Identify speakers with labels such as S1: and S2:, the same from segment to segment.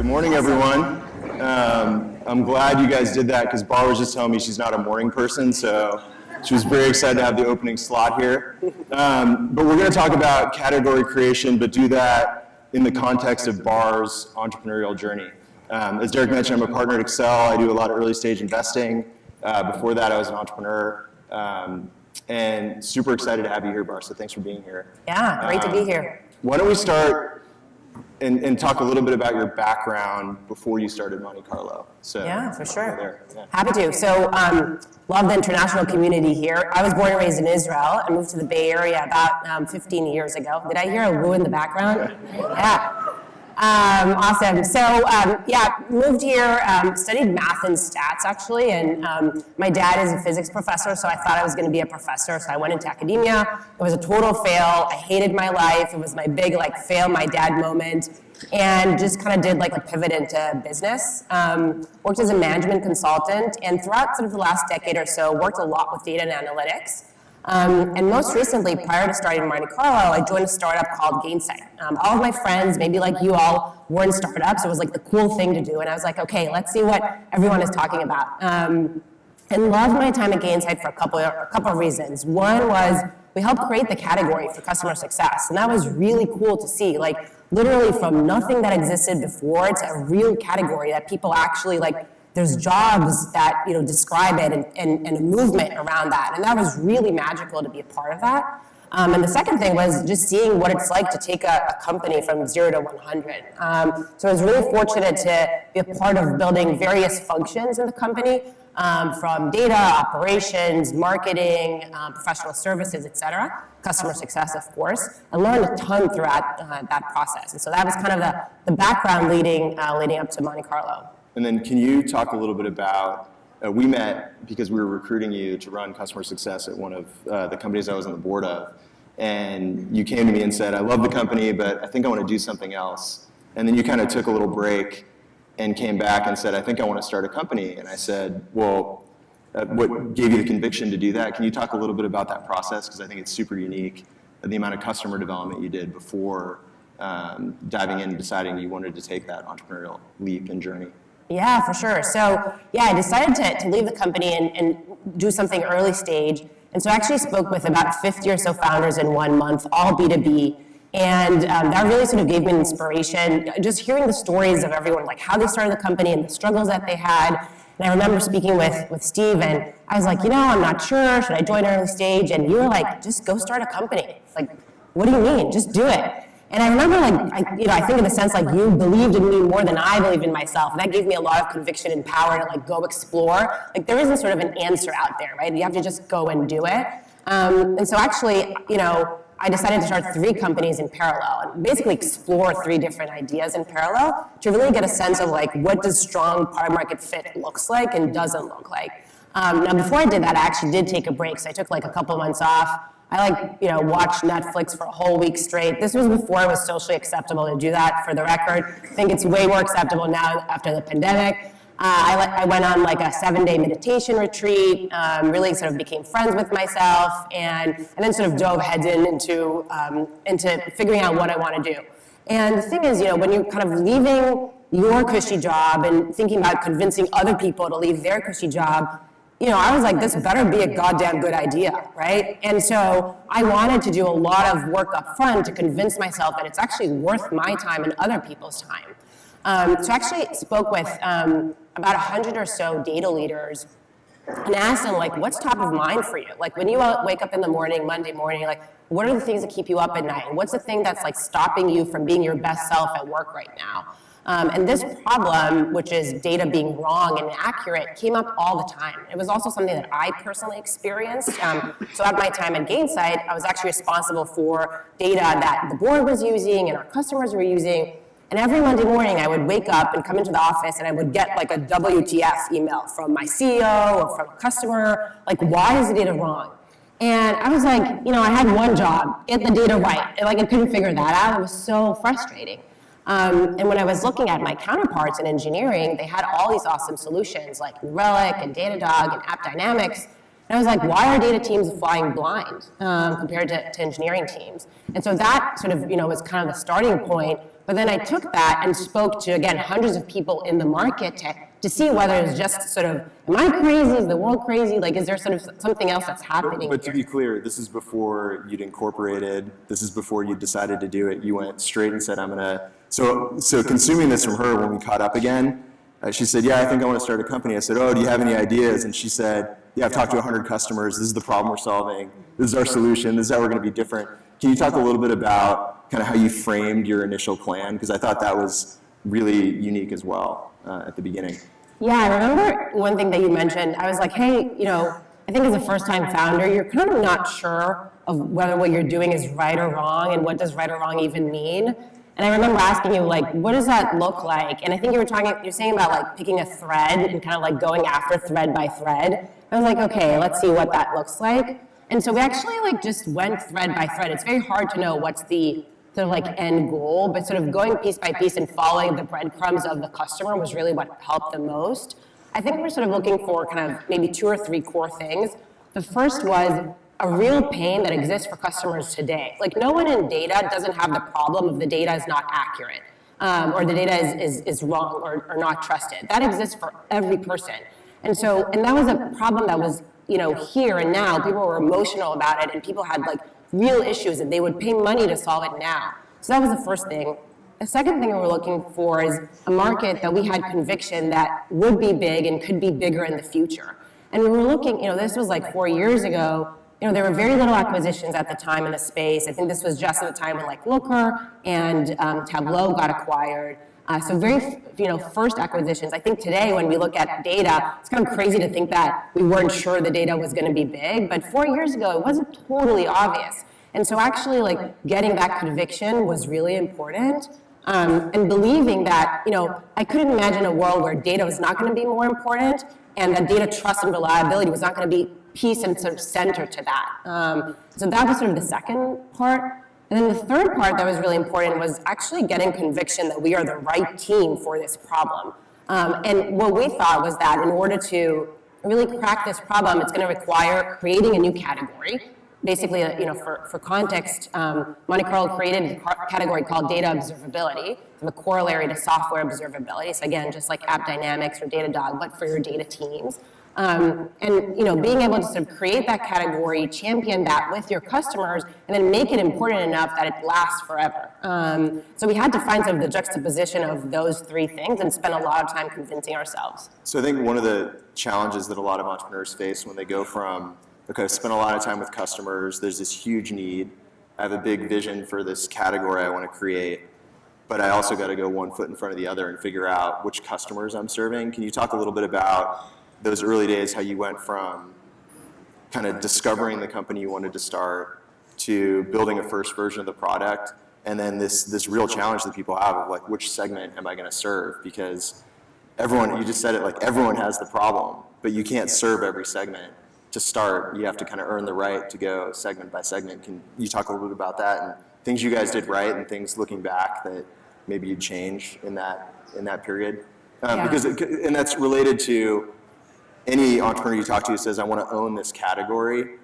S1: morning, everyone. I'm glad you guys did that because Barr was just telling me she's not a morning person, so she was very excited to have the opening slot here. But we're going to talk about category creation, but do that in the context of Barr's entrepreneurial journey. As Derek mentioned, I'm a partner at Accel. I do a lot of early stage investing. Before that, I was an entrepreneur. And super excited to have you here, Barr, so thanks for being here.
S2: Yeah, great to be here.
S1: Why don't we start and talk a little bit about your background before you started Monte Carlo. So,
S2: yeah, for sure.
S1: Yeah.
S2: Happy to. So, love the international community here. I was born and raised in Israel. I moved to the Bay Area about 15 years ago. Did I hear a woo in the background? Yeah. Awesome. So, moved here, studied math and stats actually, and my dad is a physics professor, so I thought I was going to be a professor, so I went into academia. It was a total fail. I hated my life. It was my big fail my dad moment, and just kind of did a pivot into business. Worked as a management consultant, and throughout sort of the last decade or so, worked a lot with data and analytics. And most recently, prior to starting Monte Carlo, I joined a startup called Gainsight. All of my friends, maybe like you all, were in startups. It was the cool thing to do. And I was like, okay, let's see what everyone is talking about. And loved my time at Gainsight for a couple of reasons. One was we helped create the category for customer success. And that was really cool to see. Literally from nothing that existed before to a real category that people actually there's jobs that describe it and a movement around that. And that was really magical to be a part of that. And the second thing was just seeing what it's like to take a company from 0 to 100. So I was really fortunate to be a part of building various functions in the company, from data, operations, marketing, professional services, et cetera, customer success, of course. I learned a ton throughout that process. And so that was kind of the background leading up to Monte Carlo.
S1: And then can you talk a little bit about, we met because we were recruiting you to run customer success at one of the companies I was on the board of. And you came to me and said, I love the company, but I think I want to do something else. And then you kind of took a little break and came back and said, I think I want to start a company. And I said, well, what gave you the conviction to do that? Can you talk a little bit about that process? Because I think it's super unique, the amount of customer development you did before diving in and deciding you wanted to take that entrepreneurial leap and journey.
S2: Yeah, for sure. So, I decided to leave the company and do something early stage. And so I actually spoke with about 50 or so founders in 1 month, all B2B. And that really sort of gave me inspiration, just hearing the stories of everyone, how they started the company and the struggles that they had. And I remember speaking with Steve, and I was like, I'm not sure, should I join early stage? And you were like, just go start a company. What do you mean? Just do it. And I remember, I think in a sense, you believed in me more than I believed in myself. And that gave me a lot of conviction and power to, go explore. There isn't sort of an answer out there, right? You have to just go and do it. And so actually, I decided to start 3 companies in parallel and basically explore 3 different ideas in parallel to really get a sense of, what does strong product market fit looks like and doesn't look like. Now, before I did that, I actually did take a break. So I took, a couple months off. I watched Netflix for a whole week straight. This was before it was socially acceptable to do that, for the record. I think it's way more acceptable now after the pandemic. I went on a 7-day meditation retreat, really sort of became friends with myself, and then sort of dove heads into figuring out what I want to do. And the thing is, when you're kind of leaving your cushy job and thinking about convincing other people to leave their cushy job, I was like, this better be a goddamn good idea, right? And so I wanted to do a lot of work up front to convince myself that it's actually worth my time and other people's time. So I actually spoke with about 100 or so data leaders and asked them, what's top of mind for you? When you wake up in the morning, Monday morning, what are the things that keep you up at night? What's the thing that's stopping you from being your best self at work right now? And this problem, which is data being wrong and inaccurate, came up all the time. It was also something that I personally experienced. So at my time at Gainsight, I was actually responsible for data that the board was using and our customers were using. And every Monday morning, I would wake up and come into the office and I would get a WTF email from my CEO or from a customer, why is the data wrong? And I was like, I had one job, get the data right. And I couldn't figure that out. It was so frustrating. And when I was looking at my counterparts in engineering, they had all these awesome solutions like Relic and Datadog and AppDynamics. And I was like, why are data teams flying blind compared to engineering teams? And so that sort of, was kind of the starting point. But then I took that and spoke to, again, hundreds of people in the market to see whether it was just sort of, am I crazy? Is the world crazy? Like, is there sort of something else that's happening
S1: But to be clear, this is before you'd incorporated, this is before you decided to do it. You went straight and said, I'm gonna, so consuming this from her when we caught up again, she said, yeah, I think I want to start a company. I said, oh, do you have any ideas? And she said, yeah, I've talked to 100 customers. This is the problem we're solving. This is our solution. This is how we're going to be different. Can you talk a little bit about kind of how you framed your initial plan? Because I thought that was really unique as well at the beginning.
S2: Yeah, I remember one thing that you mentioned. I was like, hey, I think as a first-time founder, you're kind of not sure of whether what you're doing is right or wrong, and what does right or wrong even mean. And I remember asking you, like, what does that look like? And I think you're saying about like picking a thread and kind of like going after thread by thread. I was like, okay, let's see what that looks like. And so we actually like just went thread by thread. It's very hard to know what's the like end goal, but sort of going piece by piece and following the breadcrumbs of the customer was really what helped the most. I think we're sort of looking for kind of maybe 2 or 3 core things. The first was a real pain that exists for customers today. Like, no one in data doesn't have the problem of the data is not accurate, or the data is wrong or not trusted. That exists for every person. And that was a problem that was, here and now. People were emotional about it, and people had like real issues, and they would pay money to solve it now. So that was the first thing. The second thing we were looking for is a market that we had conviction that would be big and could be bigger in the future. And we were looking, this was like 4 years ago. There were very little acquisitions at the time in the space. I think this was just at the time when like Looker and Tableau got acquired. So very, first acquisitions. I think today when we look at data, it's kind of crazy to think that we weren't sure the data was going to be big. But 4 years ago, it wasn't totally obvious. And so actually like getting that conviction was really important. And believing that, I couldn't imagine a world where data was not going to be more important, and that data trust and reliability was not going to be piece and sort of center to that. So that was sort of the second part. And then the third part that was really important was actually getting conviction that we are the right team for this problem. And what we thought was that in order to really crack this problem, it's going to require creating a new category. Basically, for context, Monte Carlo created a category called data observability, the corollary to software observability. So again, just like App Dynamics or Datadog, but for your data teams. And being able to sort of create that category, champion that with your customers, and then make it important enough that it lasts forever. So we had to find sort of the juxtaposition of those 3 things and spend a lot of time convincing ourselves.
S1: So I think one of the challenges that a lot of entrepreneurs face when they go from, okay, I've spent a lot of time with customers, there's this huge need, I have a big vision for this category I want to create, but I also got to go one foot in front of the other and figure out which customers I'm serving. Can you talk a little bit about those early days, how you went from kind of discovering the company you wanted to start to building a first version of the product, and then this real challenge that people have of like, which segment am I going to serve? Because everyone, you just said it, like everyone has the problem, but you can't serve every segment. To start, you have to kind of earn the right to go segment by segment. Can you talk a little bit about that and things you guys did right and things looking back that maybe you'd change in that period? Because that's related to any entrepreneur you talk to who says, I want to own this category.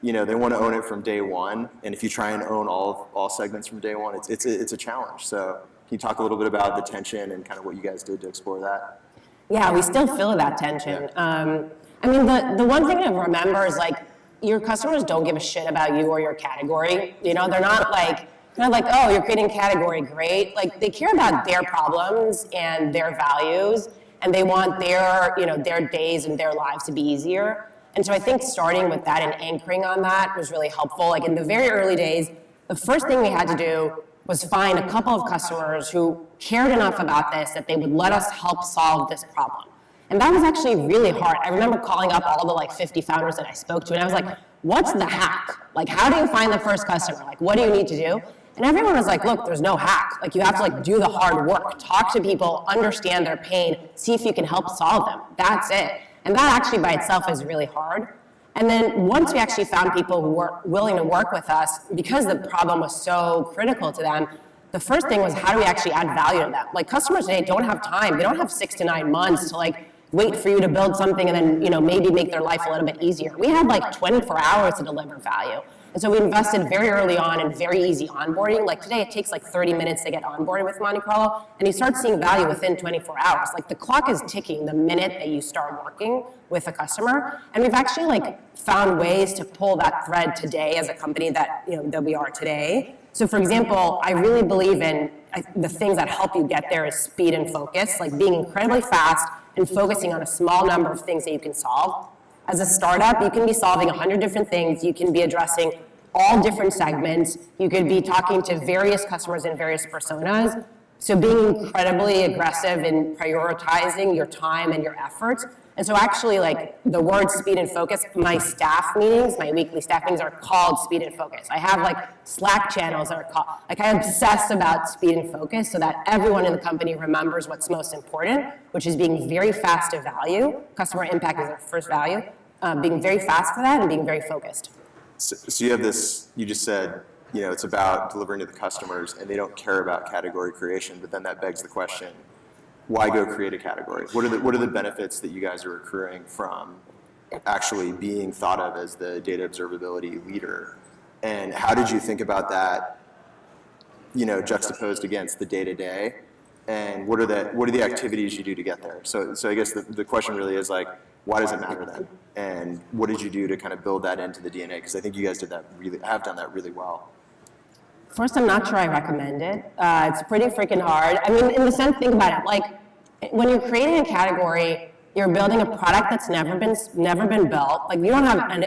S1: They want to own it from day one. And if you try and own all segments from day one, it's a challenge. So can you talk a little bit about the tension and kind of what you guys did to explore that?
S2: Yeah, we still feel that tension.
S1: Yeah.
S2: The one thing to remember is like, your customers don't give a shit about you or your category. They're not like, oh, you're creating a category, great. Like, they care about their problems and their values, and they want their days and their lives to be easier. And so I think starting with that and anchoring on that was really helpful. Like in the very early days, the first thing we had to do was find a couple of customers who cared enough about this that they would let us help solve this problem. And that was actually really hard. I remember calling up all the like 50 founders that I spoke to, and I was like, what's the hack? Like, how do you find the first customer? Like, what do you need to do? And everyone was like, look, there's no hack. Like, you have to like do the hard work, talk to people, understand their pain, see if you can help solve them. That's it. And that actually by itself is really hard. And then once we actually found people who were willing to work with us, because the problem was so critical to them, the first thing was, how do we actually add value to them? Like, customers today don't have time. They don't have 6 to 9 months to like wait for you to build something and then, maybe make their life a little bit easier. We had like 24 hours to deliver value. And so we invested very early on in very easy onboarding. Like today, it takes like 30 minutes to get onboarded with Monte Carlo, and you start seeing value within 24 hours. Like the clock is ticking the minute that you start working with a customer. And we've actually like found ways to pull that thread today as a company that, that we are today. So for example, I really believe in the things that help you get there is speed and focus, like being incredibly fast and focusing on a small number of things that you can solve. As a startup, you can be solving 100 different things. You can be addressing all different segments. You could be talking to various customers in various personas. So being incredibly aggressive in prioritizing your time and your efforts. And so actually, like the word speed and focus, my staff meetings, my weekly staff meetings are called speed and focus. I have like Slack channels that are called, like I obsess about speed and focus so that everyone in the company remembers what's most important, which is being very fast to value. Customer impact is our first value. Being very fast for that and being very focused.
S1: So you have this, you just said, it's about delivering to the customers and they don't care about category creation, but then that begs the question, why go create a category? What are the benefits that you guys are accruing from actually being thought of as the data observability leader? And how did you think about that, juxtaposed against the day-to-day? And what are the activities you do to get there? So I guess the question really is like, why does it matter then? And what did you do to kind of build that into the DNA? Because I think you guys have done that really well.
S2: First, I'm not sure I recommend it. It's pretty freaking hard. I mean, in the sense, think about it. Like, when you're creating a category, you're building a product that's never been built. Like, you don't have an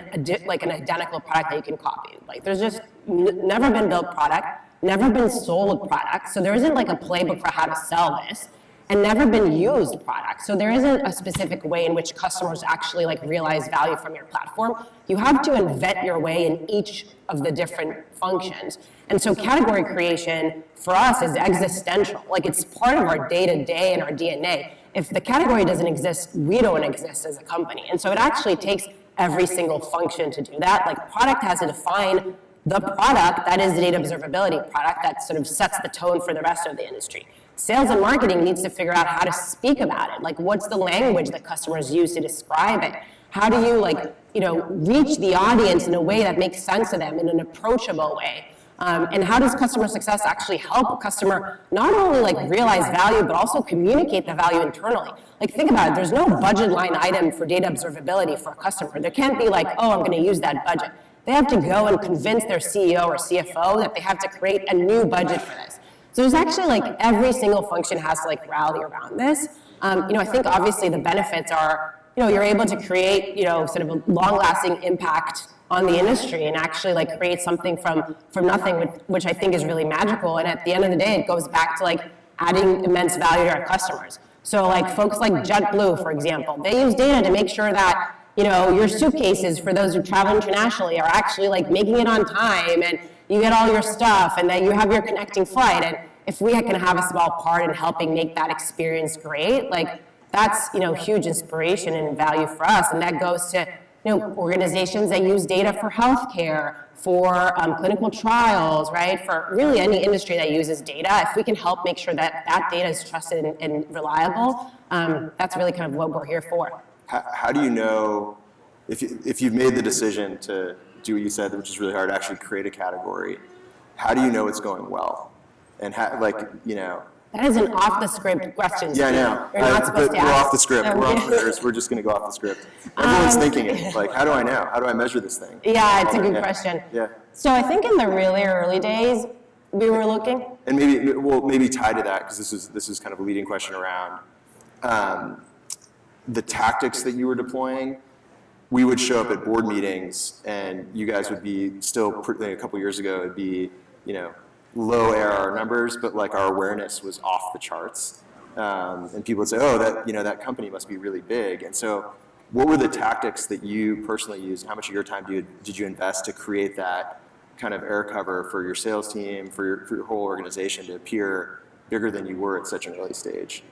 S2: identical product that you can copy. Like, there's just never been built product, never been sold product. So there isn't like a playbook for how to sell this, and never been used product. So there isn't a specific way in which customers actually like realize value from your platform. You have to invent your way in each of the different functions. And so category creation for us is existential. Like it's part of our day-to-day and our DNA. If the category doesn't exist, we don't exist as a company. And so it actually takes every single function to do that. Like product has to define the product that is the data observability product that sort of sets the tone for the rest of the industry. Sales and marketing needs to figure out how to speak about it. Like what's the language that customers use to describe it? How do you reach the audience in a way that makes sense to them in an approachable way? And how does customer success actually help a customer not only like realize value, but also communicate the value internally? Like think about it, there's no budget line item for data observability for a customer. There can't be like, oh, I'm gonna use that budget. They have to go and convince their CEO or CFO that they have to create a new budget for this. So there's actually like every single function has to like rally around this. I think obviously the benefits are, you're able to create, sort of a long-lasting impact on the industry and actually like create something from nothing, which I think is really magical. And at the end of the day, it goes back to like adding immense value to our customers. So like folks like JetBlue, for example, they use data to make sure that, your suitcases for those who travel internationally are actually like making it on time and you get all your stuff and then you have your connecting flight. And if we can have a small part in helping make that experience great, like that's, huge inspiration and value for us. And that goes to, organizations that use data for healthcare, for clinical trials, right? For really any industry that uses data, if we can help make sure that that data is trusted and reliable, that's really kind of what we're here for.
S1: How do you know, if you've made the decision to do what you said, which is really hard, actually create a category, how do you know it's going well? And how,
S2: That is an off-the-script question.
S1: Yeah, I know.
S2: You're not supposed to ask.
S1: We're off the script. We're entrepreneurs. We're just going to go off the script. Everyone's thinking it. Like, how do I know? How do I measure this thing?
S2: Yeah, it's a good question.
S1: Yeah.
S2: So I think in the really early days, we were looking.
S1: And maybe tied to that, because this is kind of a leading question around the tactics that you were deploying. We would show up at board meetings, and you guys would be still, a couple years ago, it'd be, low ARR numbers, but like our awareness was off the charts. And people would say, oh, that company must be really big. And so what were the tactics that you personally used? How much of your time did you invest to create that kind of air cover for your sales team, for your whole organization to appear bigger than you were at such an early stage?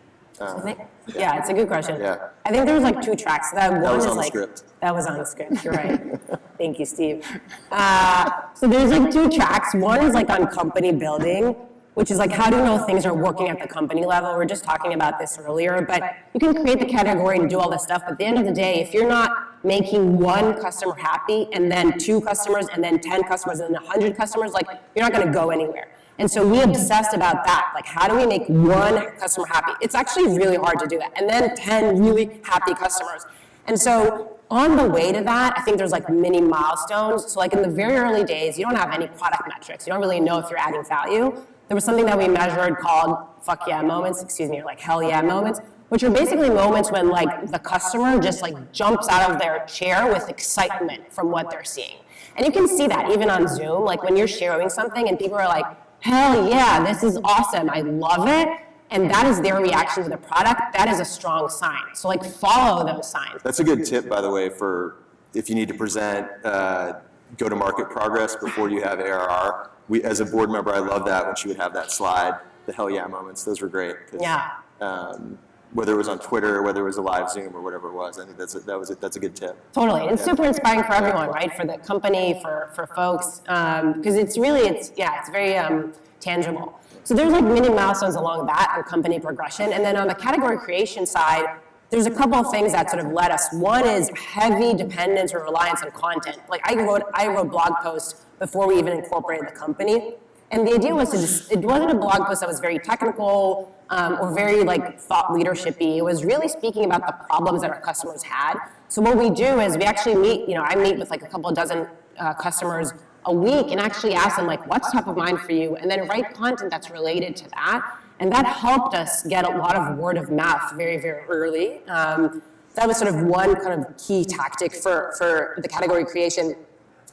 S2: Yeah, it's a good question.
S1: Yeah.
S2: I think there was like two tracks. That was on
S1: the script.
S2: That was on the script, you're right. Thank you, Steve. So there's like two tracks. One is like on company building. which is like, how do you know things are working at the company level? We were just talking about this earlier, but you can create the category and do all this stuff, but at the end of the day, if you're not making one customer happy, and then 2 customers, and then 10 customers, and then 100 customers, like, you're not gonna go anywhere. And so we obsessed about that, like, how do we make one customer happy? It's actually really hard to do that, and then 10 really happy customers. And so on the way to that, I think there's like mini milestones. So like in the very early days, you don't have any product metrics. You don't really know if you're adding value. There was something that we measured called fuck yeah moments, or like hell yeah moments, which are basically moments when like the customer just like jumps out of their chair with excitement from what they're seeing. And you can see that even on Zoom, like when you're sharing something and people are like, hell yeah, this is awesome, I love it. And that is their reaction to the product. That is a strong sign. So like follow those signs.
S1: That's a good tip, by the way, for if you need to present go-to-market progress before you have ARR. As a board member, I love that when she would have that slide, the hell yeah moments. Those were great.
S2: Yeah.
S1: Whether it was on Twitter, or whether it was a live Zoom, or whatever it was, I think that's a good tip.
S2: Totally, and it's super inspiring for everyone, right? For the company, for folks, because it's very tangible. So there's like mini milestones along that and company progression. And then on the category creation side, there's a couple of things that sort of led us. One is heavy dependence or reliance on content. Like I wrote blog posts before we even incorporated the company. And the idea was it wasn't a blog post that was very technical or very like thought leadership-y. It was really speaking about the problems that our customers had. So what we do is we actually meet, I meet with like a couple of dozen customers a week and actually ask them like, what's top of mind for you? And then write content that's related to that. And that helped us get a lot of word of mouth very, very early. That was sort of one kind of key tactic for the category creation.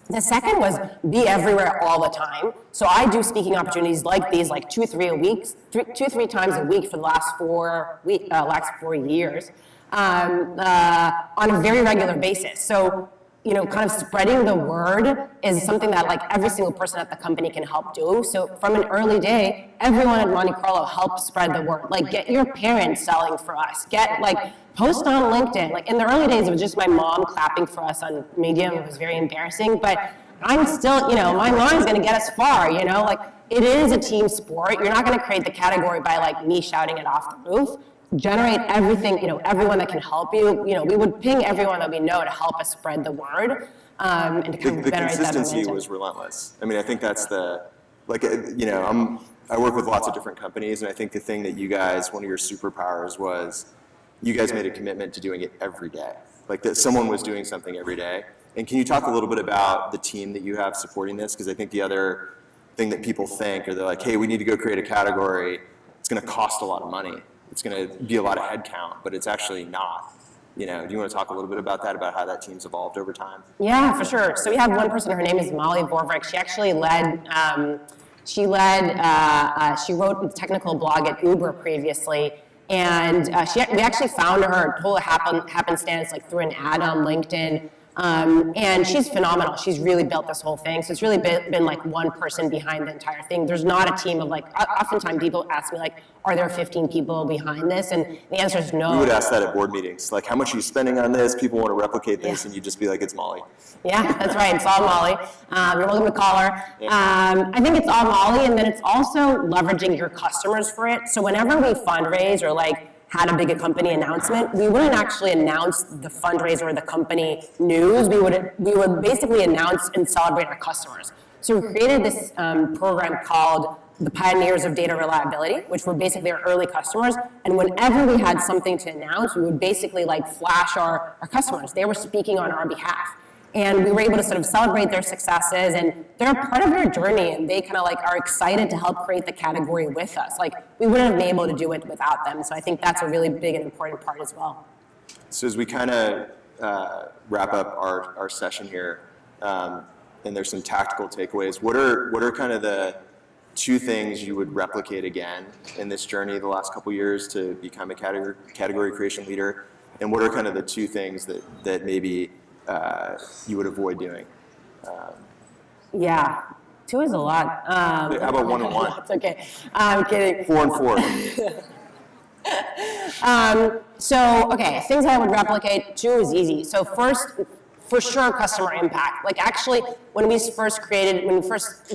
S2: The second was be everywhere all the time. So I do speaking opportunities like these, like 2 or 3 times a week for the last 4 years, on a very regular basis. So, kind of spreading the word is something that like every single person at the company can help do. So from an early day, everyone at Monte Carlo helped spread the word. Like get your parents selling for us. Post on LinkedIn. Like in the early days, it was just my mom clapping for us on Medium. It was very embarrassing, but I'm still, my mom's gonna get us far, like it is a team sport. You're not gonna create the category by like me shouting it off the roof. Generate everything, everyone that can help you. We would ping everyone that we know to help us spread the word and to kind of
S1: the
S2: generate that
S1: consistency
S2: momentum.
S1: was relentless. I mean, I think that's I work with lots of different companies, and I think the thing that you guys, one of your superpowers was you guys made a commitment to doing it every day. Like that someone was doing something every day. And can you talk a little bit about the team that you have supporting this? Because I think the other thing that people think, or they're like, hey, we need to go create a category. It's going to cost a lot of money. It's going to be a lot of headcount, but it's actually not. Do you want to talk a little bit about that, about how that team's evolved over time?
S2: Yeah, for sure. So we have one person, her name is Molly Borvrick. She actually she wrote the technical blog at Uber previously. And we actually found her total happenstance like through an ad on LinkedIn. And she's phenomenal. She's really built this whole thing. So it's really been like one person behind the entire thing. There's not a team of like, oftentimes people ask me like, are there 15 people behind this? And the answer is no.
S1: We would ask that at board meetings. Like, how much are you spending on this? People want to replicate this, and you just be like, it's Molly.
S2: Yeah, that's right. It's all Molly. You're welcome to call her. Yeah. I think it's all Molly, and then it's also leveraging your customers for it. So whenever we fundraise or like had a big company announcement, we wouldn't actually announce the fundraiser or the company news. We would basically announce and celebrate our customers. So we created this program called the Pioneers of Data Reliability, which were basically our early customers. And whenever we had something to announce, we would basically like flash our customers. They were speaking on our behalf. And we were able to sort of celebrate their successes, and they're a part of our journey, and they kind of like are excited to help create the category with us. Like we wouldn't have been able to do it without them. So I think that's a really big and important part as well.
S1: So as we kind of wrap up our session here, and there's some tactical takeaways, what are kind of the 2 things you would replicate again in this journey the last couple years to become a category creation leader? And what are kind of the 2 things that maybe you would avoid doing?
S2: Yeah, 2 is a lot.
S1: How about 1 and 1?
S2: It's okay. I'm kidding.
S1: 4 and 4.
S2: Okay, things I would replicate. 2 is easy. So first, for sure, customer impact. Like actually, when we first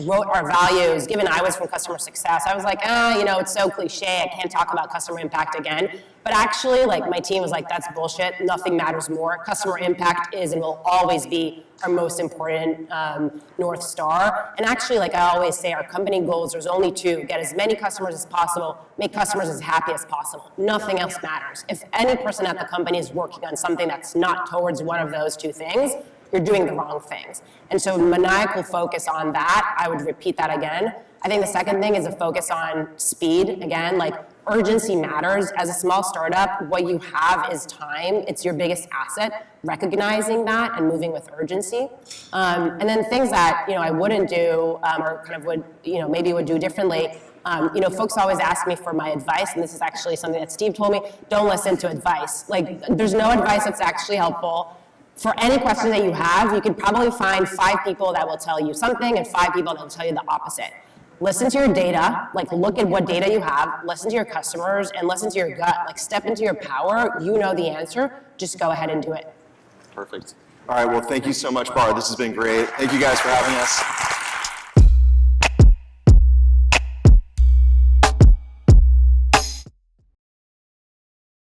S2: wrote our values, given I was from customer success, I was like, it's so cliche, I can't talk about customer impact again. But actually, like, my team was like, that's bullshit, nothing matters more. Customer impact is and will always be our most important North Star. And actually, like I always say, our company goals, there's only two: get as many customers as possible, make customers as happy as possible. Nothing else matters. If any person at the company is working on something that's not towards one of those two things, you're doing the wrong things. And so maniacal focus on that, I would repeat that again. I think the second thing is a focus on speed. Again, like, urgency matters. As a small startup, what you have is time. It's your biggest asset. Recognizing that and moving with urgency. And then things that, I wouldn't do or kind of would, maybe would do differently. Folks always ask me for my advice, and this is actually something that Steve told me: don't listen to advice. Like, there's no advice that's actually helpful. For any question that you have, you could probably find 5 people that will tell you something and 5 people that will tell you the opposite. Listen to your data, like, look at what data you have, listen to your customers, and listen to your gut. Like, step into your power. You know the answer. Just go ahead and do it.
S1: Perfect. All right, well, thank you so much, Barr. This has been great. Thank you guys for having us.